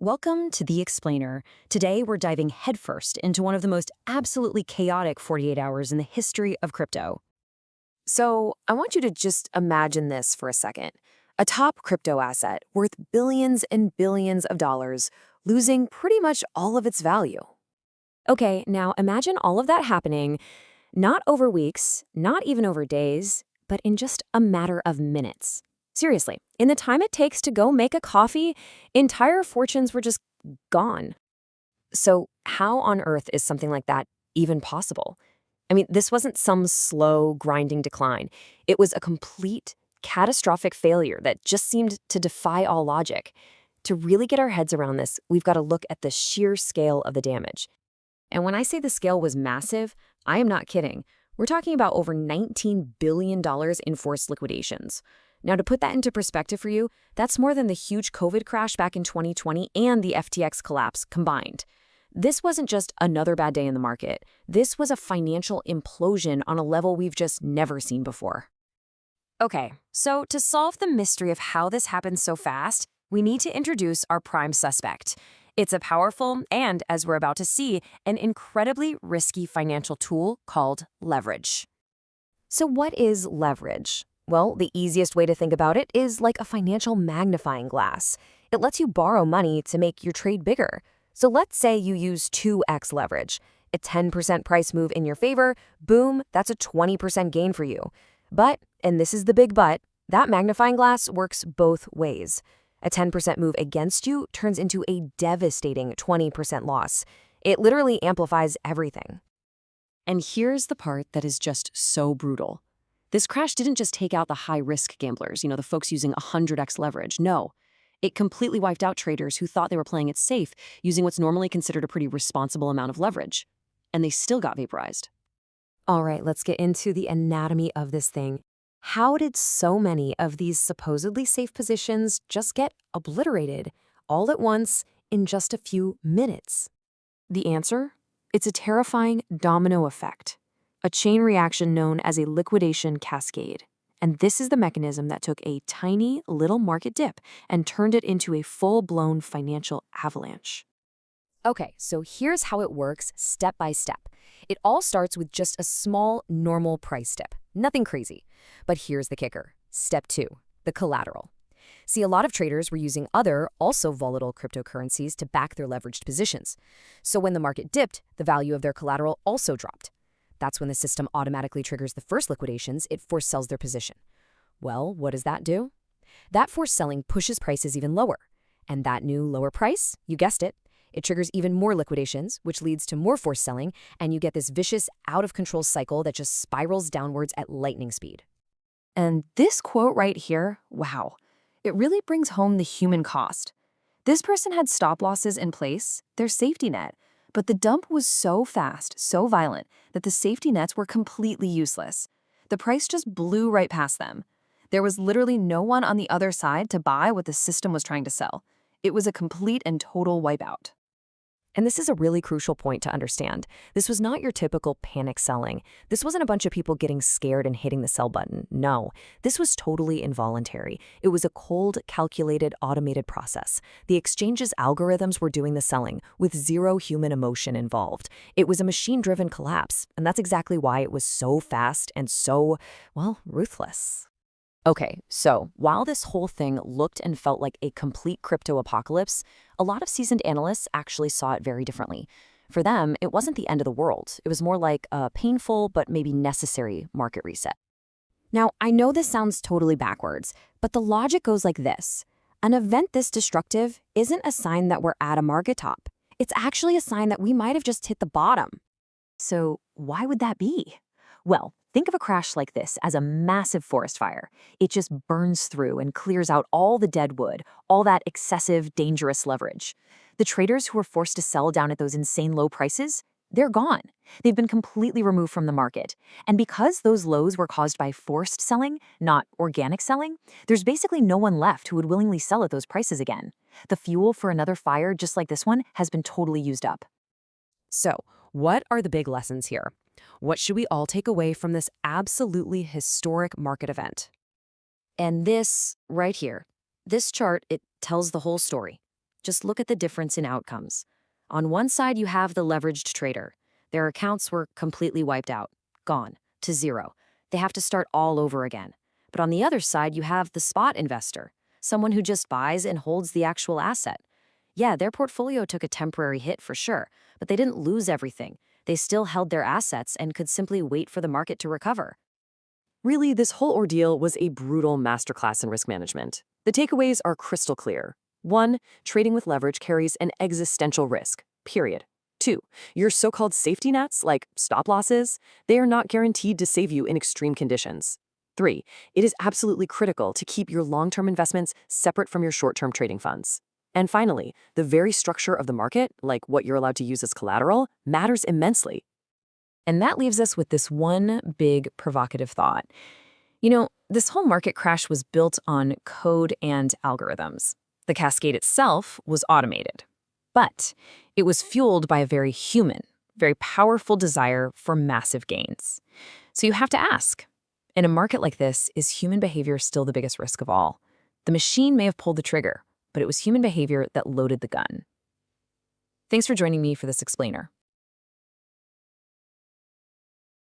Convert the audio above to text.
Welcome to The Explainer. Today, we're diving headfirst into one of the most absolutely chaotic 48 hours in the history of crypto. So, I want you to just imagine this for a second. A top crypto asset worth billions and billions of dollars, losing pretty much all of its value. Okay, now imagine all of that happening, not over weeks, not even over days, but in just a matter of minutes. Seriously, in the time it takes to go make a coffee, entire fortunes were just gone. So, how on earth is something like that even possible? I mean, this wasn't some slow, grinding decline. It was a complete, catastrophic failure that just seemed to defy all logic. To really get our heads around this, we've got to look at the sheer scale of the damage. And when I say the scale was massive, I am not kidding. We're talking about over $19 billion in forced liquidations. Now, to put that into perspective for you, that's more than the huge COVID crash back in 2020 and the FTX collapse combined. This wasn't just another bad day in the market. This was a financial implosion on a level we've just never seen before. Okay, so to solve the mystery of how this happened so fast, we need to introduce our prime suspect. It's a powerful and, as we're about to see, an incredibly risky financial tool called leverage. So what is leverage? Well, the easiest way to think about it is like a financial magnifying glass. It lets you borrow money to make your trade bigger. So let's say you use 2x leverage. A 10% price move in your favor, boom, that's a 20% gain for you. But, and this is the big but, that magnifying glass works both ways. A 10% move against you turns into a devastating 20% loss. It literally amplifies everything. And here's the part that is just so brutal. This crash didn't just take out the high-risk gamblers, the folks using 100x leverage. No. It completely wiped out traders who thought they were playing it safe, using what's normally considered a pretty responsible amount of leverage. And they still got vaporized. All right, let's get into the anatomy of this thing. How did so many of these supposedly safe positions just get obliterated all at once in just a few minutes? The answer? It's a terrifying domino effect, a chain reaction known as a liquidation cascade. And this is the mechanism that took a tiny little market dip and turned it into a full-blown financial avalanche. Okay, so here's how it works step by step. It all starts with just a small, normal price dip. Nothing crazy. But here's the kicker. Step 2, the collateral. See, a lot of traders were using other, also volatile cryptocurrencies to back their leveraged positions. So when the market dipped, the value of their collateral also dropped. That's when the system automatically triggers the first liquidations, it force sells their position. Well, what does that do? That forced selling pushes prices even lower. And that new lower price, you guessed it, it triggers even more liquidations, which leads to more forced selling, and you get this vicious, out-of-control cycle that just spirals downwards at lightning speed. And this quote right here, wow, it really brings home the human cost. This person had stop losses in place, their safety net, but the dump was so fast, so violent, that the safety nets were completely useless. The price just blew right past them. There was literally no one on the other side to buy what the system was trying to sell. It was a complete and total wipeout. And this is a really crucial point to understand. This was not your typical panic selling. This wasn't a bunch of people getting scared and hitting the sell button. No, this was totally involuntary. It was a cold, calculated, automated process. The exchange's algorithms were doing the selling with zero human emotion involved. It was a machine-driven collapse, and that's exactly why it was so fast and so, well, ruthless. Okay, so while this whole thing looked and felt like a complete crypto apocalypse, a lot of seasoned analysts actually saw it very differently. For them, it wasn't the end of the world. It was more like a painful but maybe necessary market reset. Now, I know this sounds totally backwards, but the logic goes like this. An event this destructive isn't a sign that we're at a market top. It's actually a sign that we might have just hit the bottom. So why would that be? Well, think of a crash like this as a massive forest fire. It just burns through and clears out all the dead wood, all that excessive, dangerous leverage. The traders who were forced to sell down at those insane low prices, they're gone. They've been completely removed from the market. And because those lows were caused by forced selling, not organic selling, there's basically no one left who would willingly sell at those prices again. The fuel for another fire just like this one has been totally used up. So, what are the big lessons here? What should we all take away from this absolutely historic market event? And this right here, this chart, it tells the whole story. Just look at the difference in outcomes. On one side, you have the leveraged trader. Their accounts were completely wiped out, gone, to zero. They have to start all over again. But on the other side, you have the spot investor, someone who just buys and holds the actual asset. Yeah, their portfolio took a temporary hit for sure, but they didn't lose everything. They still held their assets and could simply wait for the market to recover. Really, this whole ordeal was a brutal masterclass in risk management. The takeaways are crystal clear. 1. Trading with leverage carries an existential risk, period. 2. Your so-called safety nets, like stop losses, they are not guaranteed to save you in extreme conditions. 3. It is absolutely critical to keep your long-term investments separate from your short-term trading funds. And finally, the very structure of the market, like what you're allowed to use as collateral, matters immensely. And that leaves us with this one big provocative thought. This whole market crash was built on code and algorithms. The cascade itself was automated. But it was fueled by a very human, very powerful desire for massive gains. So you have to ask, in a market like this, is human behavior still the biggest risk of all? The machine may have pulled the trigger, but it was human behavior that loaded the gun. Thanks for joining me for this explainer.